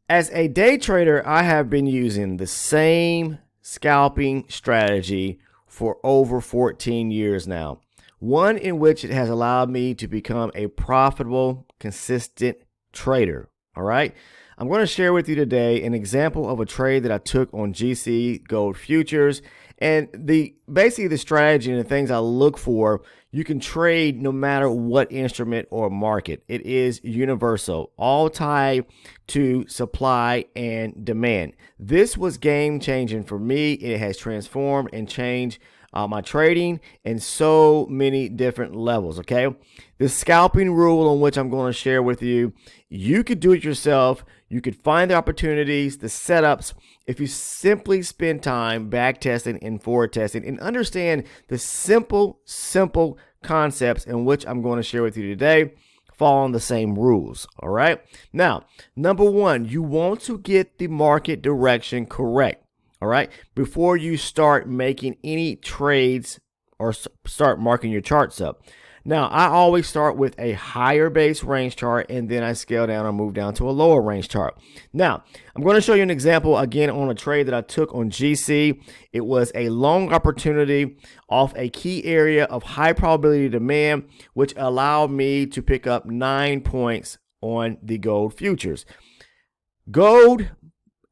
As a day trader, I have been using the same scalping strategy for over 14 years now. One in which it has allowed me to become a profitable, consistent trader. All right. I'm going to share with you today an example of a trade that I took on GC gold futures, and basically the strategy and the things I look for. You can trade no matter what instrument or market. It is universal, all tied to supply and demand. This was game changing for me. It has transformed and changed my trading in so many different levels. Okay, the scalping rule on which I'm going to share with you, you could do it yourself. You could find the opportunities, the setups, if you simply spend time back testing and forward testing and understand the simple concepts in which I'm going to share with you today, following the same rules. All right. Now, number one, you want to get the market direction correct. All right, before you start making any trades or start marking your charts up. Now, I always start with a higher base range chart, and then I scale down or move down to a lower range chart. Now, I'm going to show you an example again on a trade that I took on GC. It was a long opportunity off a key area of high probability demand, which allowed me to pick up 9 points on the gold futures. Gold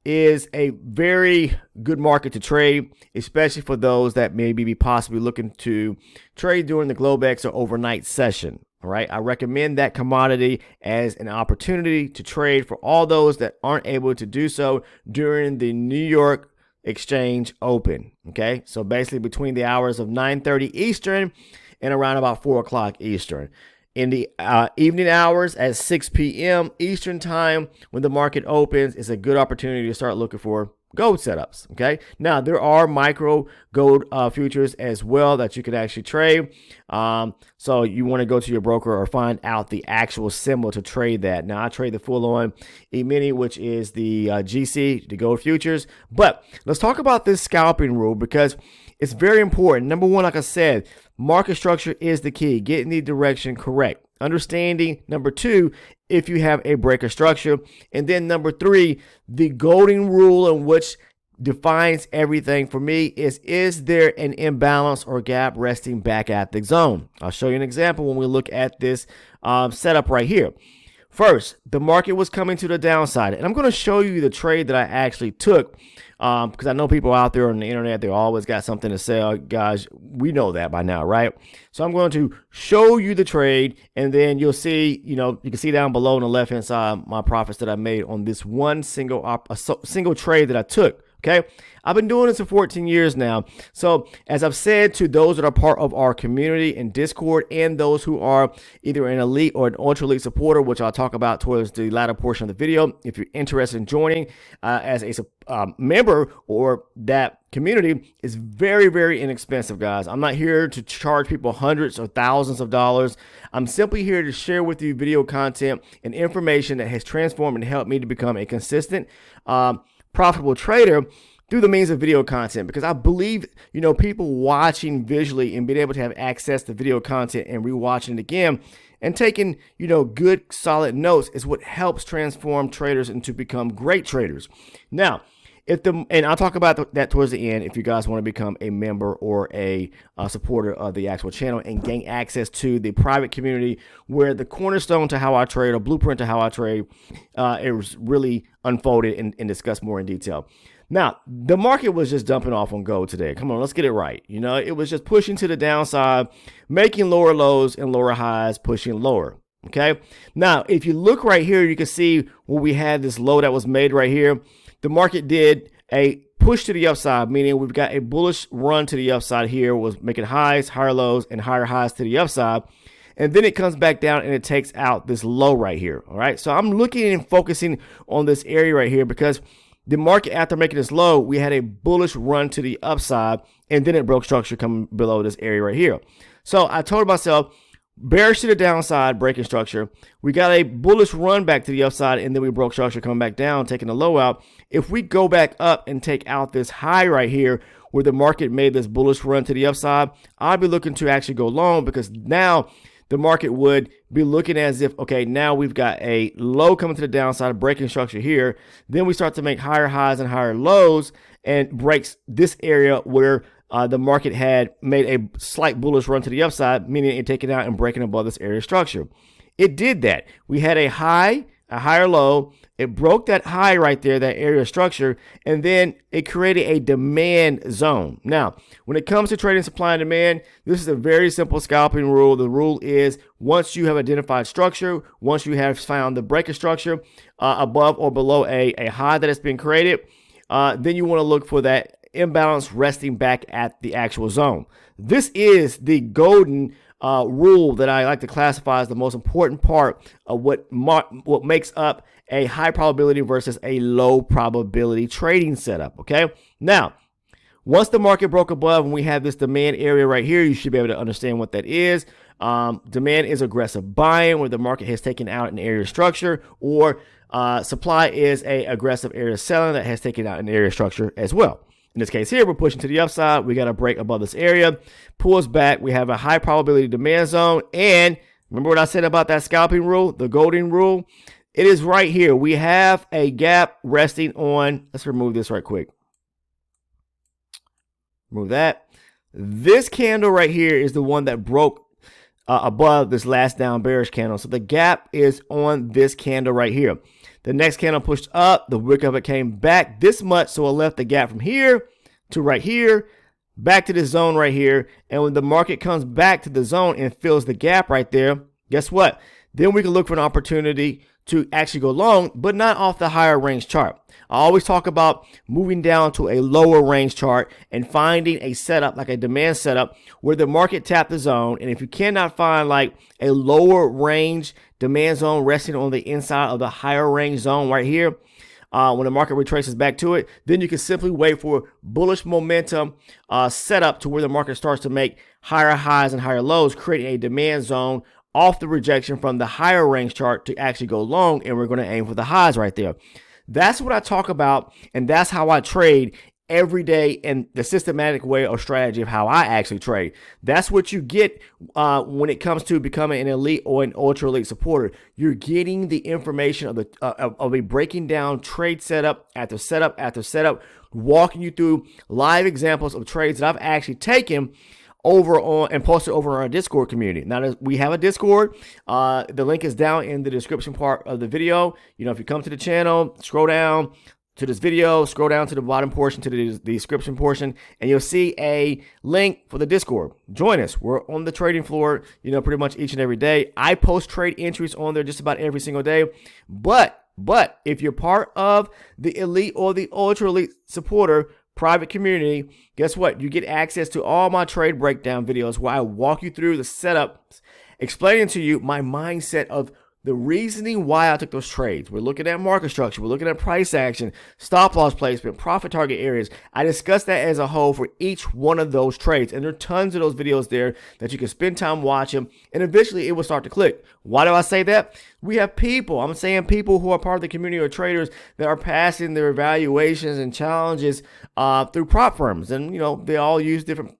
is a very good market to trade, especially for those that maybe be possibly looking to trade during the Globex or overnight session. All right, I recommend that commodity as an opportunity to trade for all those that aren't able to do so during the New York Exchange Open. Okay, so basically between the hours of 9:30 Eastern and around about 4 o'clock Eastern. In the evening hours at 6 p.m. Eastern time, when the market opens, is a good opportunity to start looking for gold setups. Okay. Now, there are micro gold futures as well that you can actually trade. So you want to go to your broker or find out the actual symbol to trade that. Now, I trade the full on E-mini, which is the GC, the gold futures. But let's talk about this scalping rule because it's very important. Number one, like I said, market structure is the key, getting the direction correct. Understanding, number two, if you have a breaker structure. And then number three, the golden rule in which defines everything for me is there an imbalance or gap resting back at the zone? I'll show you an example when we look at this setup right here. First, the market was coming to the downside, and I'm going to show you the trade that I actually took because I know people out there on the internet, they always got something to sell. Guys, we know that by now, right? So I'm going to show you the trade, and then you'll see, you can see down below on the left-hand side my profits that I made on this one single trade that I took. Okay, I've been doing this for 14 years now. So as I've said to those that are part of our community in Discord and those who are either an elite or an ultra elite supporter, which I'll talk about towards the latter portion of the video, if you're interested in joining as a member or that community, is very, very inexpensive, guys. I'm not here to charge people hundreds or thousands of dollars. I'm simply here to share with you video content and information that has transformed and helped me to become a consistent profitable trader through the means of video content, because I believe, people watching visually and being able to have access to video content and rewatching it again and taking, good solid notes is what helps transform traders into become great traders. Now, and I'll talk about that towards the end if you guys want to become a member or a supporter of the actual channel and gain access to the private community where the cornerstone to how I trade or blueprint to how I trade is really unfolded and discussed more in detail. Now, the market was just dumping off on gold today. Come on, let's get it right. It was just pushing to the downside, making lower lows and lower highs, pushing lower. Okay. Now, if you look right here, you can see where we had this low that was made right here. The market did a push to the upside, meaning we've got a bullish run to the upside here, was making highs, higher lows, and higher highs to the upside. And then it comes back down and it takes out this low right here. All right. So I'm looking and focusing on this area right here because the market, after making this low, we had a bullish run to the upside, and then it broke structure coming below this area right here. So I told myself, bearish to the downside, breaking structure. We got a bullish run back to the upside, and then we broke structure, coming back down, taking the low out. If we go back up and take out this high right here, where the market made this bullish run to the upside, I'll be looking to actually go long because now the market would be looking as if, okay, now we've got a low coming to the downside, a breaking structure here. Then we start to make higher highs and higher lows and breaks this area where the market had made a slight bullish run to the upside, meaning it taking out and breaking above this area structure. It did that. We had a high, a higher low. It broke that high right there, that area structure, and then it created a demand zone. Now, when it comes to trading supply and demand, this is a very simple scalping rule. The rule is once you have identified structure, once you have found the breaker structure above or below a high that has been created, then you want to look for that imbalance resting back at the actual zone. This is the golden rule that I like to classify as the most important part of what makes up a high probability versus a low probability trading setup. Okay. Now, once the market broke above and we have this demand area right here, you should be able to understand what that is. Demand is aggressive buying where the market has taken out an area structure, or supply is a aggressive area selling that has taken out an area structure as well. In this case here, we're pushing to the upside. We got a break above this area, pulls back. We have a high probability demand zone. And remember what I said about that scalping rule, the golden rule? It is right here. We have a gap resting on, let's remove this right quick. Remove that. This candle right here is the one that broke above this last down bearish candle. So the gap is on this candle right here. The next candle pushed up, the wick of it came back this much, so it left the gap from here to right here, back to this zone right here. And when the market comes back to the zone and fills the gap right there, guess what? Then we can look for an opportunity to actually go long, but not off the higher range chart. I always talk about moving down to a lower range chart and finding a setup, like a demand setup, where the market tapped the zone. And if you cannot find like a lower range demand zone resting on the inside of the higher range zone right here, when the market retraces back to it, then you can simply wait for bullish momentum setup to where the market starts to make higher highs and higher lows, creating a demand zone off the rejection from the higher range chart to actually go long, and we're going to aim for the highs right there. That's what I talk about, and that's how I trade every day in the systematic way or strategy of how I actually trade. That's what you get when it comes to becoming an elite or an ultra elite supporter. You're getting the information of a breaking down trade setup after setup after setup, walking you through live examples of trades that I've actually taken over on and posted over on our Discord community. Now we have a Discord. The link is down in the description part of the video. You know, if you come to the channel, scroll down to this video, scroll down to the bottom portion, to the description portion, and you'll see a link for the Discord. Join us. We're on the trading floor, you know, pretty much each and every day. I post trade entries on there just about every single day. But if you're part of the elite or the ultra elite supporter private community, guess what? You get access to all my trade breakdown videos where I walk you through the setup, explaining to you my mindset of the reasoning why I took those trades. We're looking at market structure. We're looking at price action, stop loss placement, profit target areas. I discuss that as a whole for each one of those trades. And there are tons of those videos there that you can spend time watching, and eventually it will start to click. Why do I say that? We have people, I'm saying people who are part of the community of traders that are passing their evaluations and challenges through prop firms. And, you know, they all use different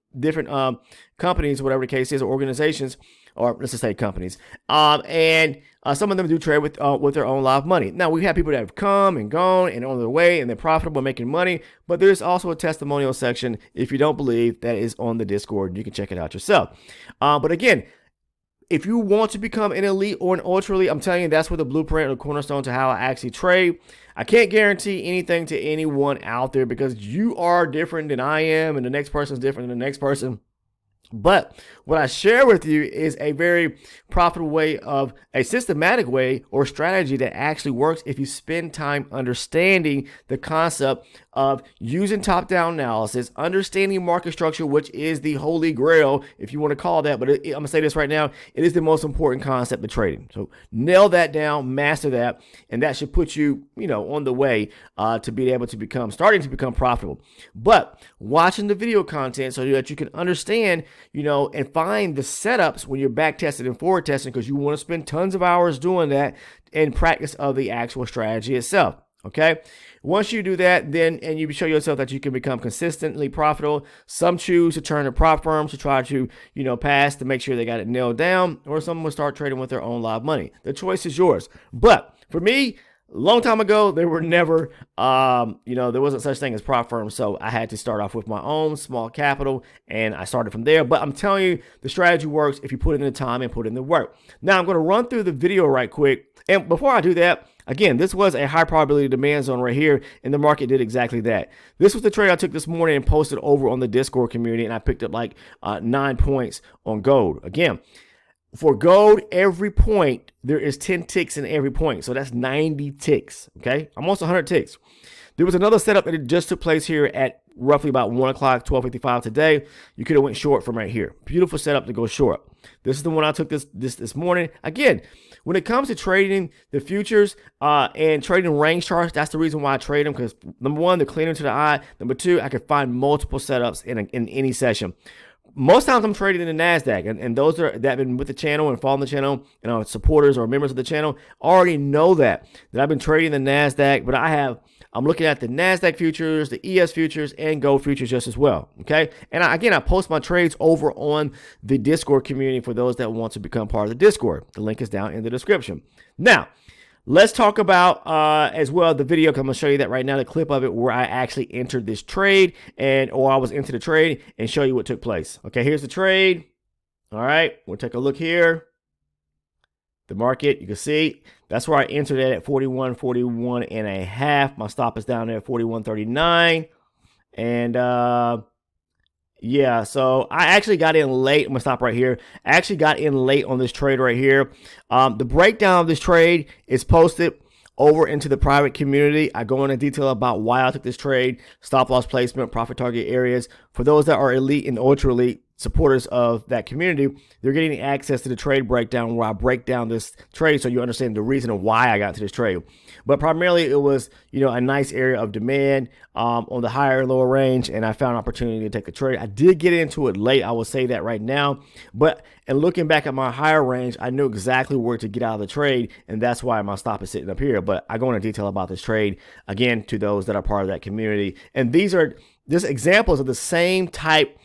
companies, whatever the case is, or organizations, or let's just say companies. And some of them do trade with their own live money. Now, we have people that have come and gone and on their way, and they're profitable, making money. But there's also a testimonial section, if you don't believe, that is on the Discord. You can check it out yourself. But again, if you want to become an elite or an ultra elite, I'm telling you, that's where the blueprint or cornerstone to how I actually trade. I can't guarantee anything to anyone out there because you are different than I am, and the next person is different than the next person. But what I share with you is a very profitable way of a systematic way or strategy that actually works if you spend time understanding the concept of using top-down analysis, understanding market structure, which is the holy grail, if you want to call it that. But I'm going to say this right now, it is the most important concept of trading. So nail that down, master that, and that should put you, on the way to be able to starting to become profitable. But watching the video content so that you can understand, and find the setups when you're back testing and forward testing, because you want to spend tons of hours doing that in practice of the actual strategy itself. Okay. Once you do that, then and you show yourself that you can become consistently profitable. Some choose to turn to prop firms to try to, pass to make sure they got it nailed down, or some will start trading with their own live money. The choice is yours. But for me, a long time ago, there were never, there wasn't such thing as prop firms. So I had to start off with my own small capital, and I started from there. But I'm telling you, the strategy works if you put in the time and put in the work. Now I'm going to run through the video right quick. And before I do that, again, this was a high probability demand zone right here, and the market did exactly that. This was the trade I took this morning and posted over on the Discord community, and I picked up like 9 points on gold. Again, for gold, every point, there is 10 ticks in every point. So that's 90 ticks, okay? Almost 100 ticks. There was another setup that just took place here at roughly about 1 o'clock, 12:55 today. You could have went short from right here. Beautiful setup to go short. This is the one I took this morning. Again, when it comes to trading the futures and trading range charts, that's the reason why I trade them, because number one, they're cleaner to the eye. Number two, I can find multiple setups in any session. Most times I'm trading in the NASDAQ, and those that have been with the channel and following the channel, supporters or members of the channel already know that I've been trading the NASDAQ, but I'm looking at the NASDAQ futures, the ES futures, and gold futures just as well, okay? And I post my trades over on the Discord community for those that want to become part of the Discord. The link is down in the description. Now, let's talk about as well the video, because I'm going to show you that right now, the clip of it where I actually entered this trade, or I was into the trade, and show you what took place. Okay, here's the trade. All right, we'll take a look here. The market, you can see, that's where I entered it at 41 and a half. My stop is down there at 41.39. And yeah, so I actually got in late. I'm gonna stop right here. I actually got in late on this trade right here. The breakdown of this trade is posted over into the private community. I go into detail about why I took this trade, stop loss placement, profit target areas. For those that are elite and ultra elite supporters of that community, they're getting access to the trade breakdown where I break down this trade so you understand the reason why I got to this trade. But primarily it was, a nice area of demand on the higher and lower range, and I found opportunity to take the trade. I did get into it late, I will say that right now, and looking back at my higher range, I knew exactly where to get out of the trade, and that's why my stop is sitting up here. But I go into detail about this trade again to those that are part of that community, and these are just examples of the same type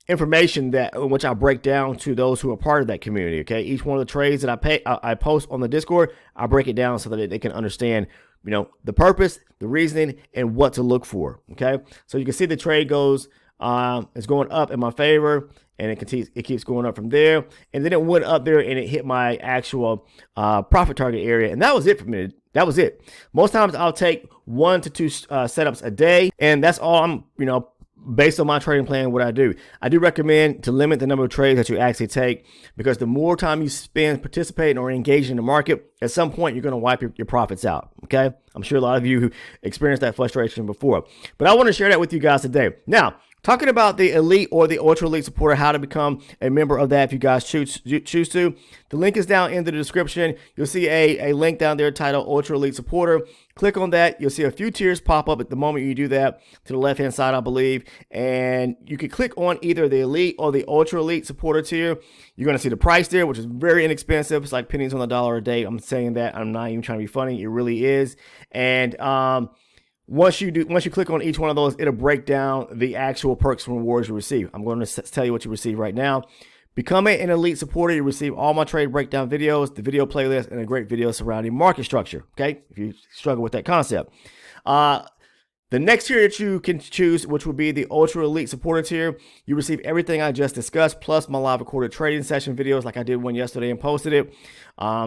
information which I break down to those who are part of that community. Okay, each one of the trades that I post on the Discord, I break it down so that they can understand, the purpose, the reasoning, and what to look for. Okay, so you can see the trade goes, it's going up in my favor, and it keeps going up from there, and then it went up there and it hit my actual profit target area, and that was it for me. That was it. Most times I'll take 1 to 2 setups a day, and that's all I'm, based on my trading plan, what I do. I do recommend to limit the number of trades that you actually take, because the more time you spend participating or engaging in the market, at some point you're going to wipe your profits out. Okay, I'm sure a lot of you who experienced that frustration before, but I want to share that with you guys today. Now, talking about the elite or the ultra elite supporter, how to become a member of that if you guys choose to. The link is down in the description. You'll see a link down there titled Ultra Elite Supporter. Click on that. You'll see a few tiers pop up at the moment you do that, to the left hand side, I believe. And you can click on either the elite or the ultra elite supporter tier. You're going to see the price there, which is very inexpensive. It's like pennies on the dollar a day. I'm saying that. I'm not even trying to be funny. It really is. And once you click on each one of those, it'll break down the actual perks and rewards you receive. I'm going to tell you what you receive right now. Becoming an elite supporter, you receive all my trade breakdown videos, the video playlist, and a great video surrounding market structure. Okay, if you struggle with that concept. The next tier that you can choose, which will be the Ultra Elite Supporter tier, you receive everything I just discussed, plus my live recorded trading session videos, like I did one yesterday and posted it.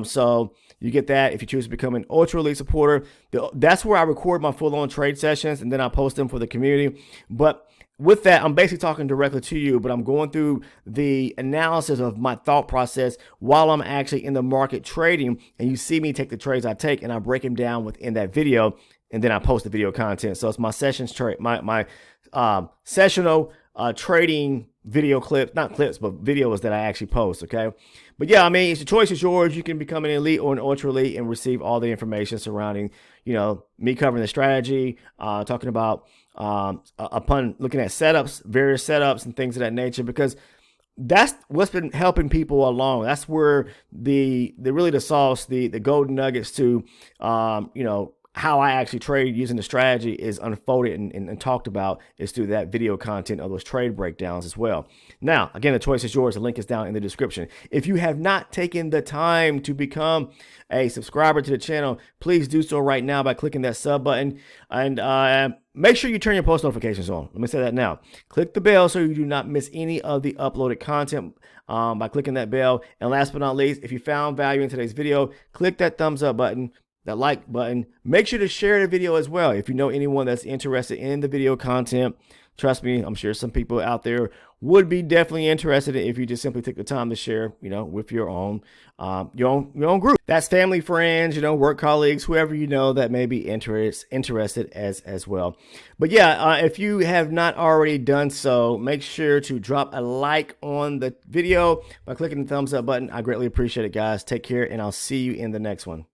So you get that if you choose to become an Ultra Elite Supporter. That's where I record my full-on trade sessions, and then I post them for the community. But with that, I'm basically talking directly to you, but I'm going through the analysis of my thought process while I'm actually in the market trading, and you see me take the trades I take, and I break them down within that video, and then I post the video content. So it's my sessions trade, my sessional trading video clips, not clips, but videos that I actually post. Okay, but yeah, I mean, the choice is yours. You can become an elite or an ultra elite and receive all the information surrounding, me covering the strategy, talking about upon looking at setups, various setups and things of that nature, because that's what's been helping people along. That's where the sauce, the golden nuggets to, how I actually trade using the strategy is unfolded and talked about is through that video content of those trade breakdowns as well. Now, again, the choice is yours. The link is down in the description. If you have not taken the time to become a subscriber to the channel, please do so right now by clicking that sub button, and make sure you turn your post notifications on. Let me say that now. Click the bell so you do not miss any of the uploaded content by clicking that bell. And last but not least, if you found value in today's video, click that thumbs up button, that like button. Make sure to share the video as well. If you know anyone that's interested in the video content, trust me, I'm sure some people out there would be definitely interested if you just simply take the time to share, with your own group. That's family, friends, work colleagues, whoever you know that may be interested as well. But yeah, if you have not already done so, make sure to drop a like on the video by clicking the thumbs up button. I greatly appreciate it, guys. Take care, and I'll see you in the next one.